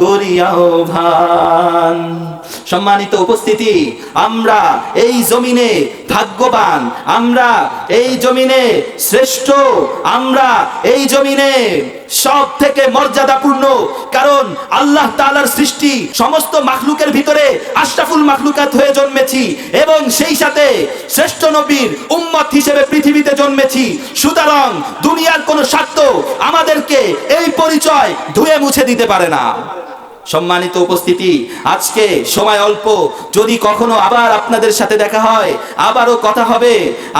করিয়াও ভান। সম্মানিত উপস্থিতি, আমরা এই জমিনে ভাগ্যবান, আমরা এই জমিনে শ্রেষ্ঠ, আমরা এই জমিনে সব থেকে মর্যাদাপূর্ণ, কারণ আল্লাহ তাআলার সৃষ্টি সমস্ত মাখলুকের ভিতরে আশরাফুল মাখলুকাত হয়ে জন্মেছি এবং সেই সাথে শ্রেষ্ঠ নবীর উম্মত হিসেবে পৃথিবীতে জন্মেছি। সুতরাং দুনিয়ার কোনো স্বার্থ আমাদেরকে এই পরিচয় ধুয়ে মুছে দিতে পারে না। সম্মানিত উপস্থিতি, আজকে সময় অল্প, যদি কখনো আবার আপনাদের সাথে দেখা হয়, আবারও কথা হবে।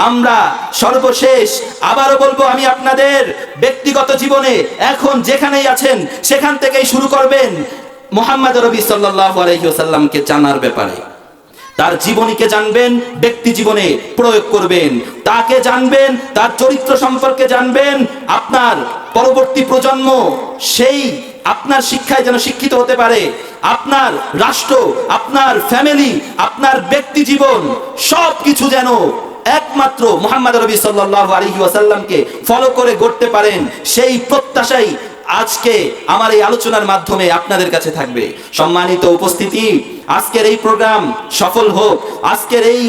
আমরা সর্বশেষ আবারও বলবো, আমি আপনাদের ব্যক্তিগত জীবনে এখন যেখানেই আছেন সেখান থেকেই শুরু করবেন মুহাম্মদ নবী সাল্লাল্লাহু আলাইহি ওয়াসাল্লামকে জানার ব্যাপারে। তার জীবনীকে জানবেন, ব্যক্তি জীবনে প্রয়োগ করবেন, তাকে জানবেন, তার চরিত্র সম্পর্কে জানবেন। আপনার পরবর্তী প্রজন্ম সেই আপনার শিক্ষায় যেন শিক্ষিত হতে পারে। আপনার রাষ্ট্র, আপনার ফ্যামিলি, আপনার ব্যক্তি জীবন সবকিছু যেন একমাত্র মুহাম্মদ নবী সাল্লাল্লাহু আলাইহি ওয়াসাল্লামকে ফলো করে গড়তে পারেন, সেই প্রত্যাশাই আজকে আমার এই আলোচনার মাধ্যমে আপনাদের কাছে থাকবে। সম্মানিত উপস্থিতি, আজকের এই প্রোগ্রাম সফল হোক। আজকের এই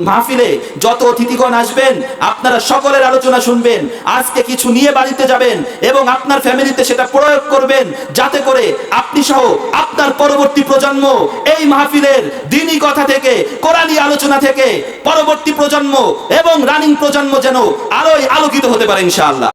মাহফিলে যত অতিথিগণ আসবেন, আপনারা সকলের আলোচনা শুনবেন, আজকে কিছু নিয়ে বাড়িতে যাবেন এবং আপনার ফ্যামিলিতে সেটা প্রয়োগ করবেন, যাতে করে আপনি সহ আপনার পরবর্তী প্রজন্ম এই মাহফিলের দ্বীনি কথা থেকে, কোরআনী আলোচনা থেকে পরবর্তী প্রজন্ম এবং রানিং প্রজন্ম যেন আলোয় আলোকিত হতে পারে ইনশাআল্লাহ।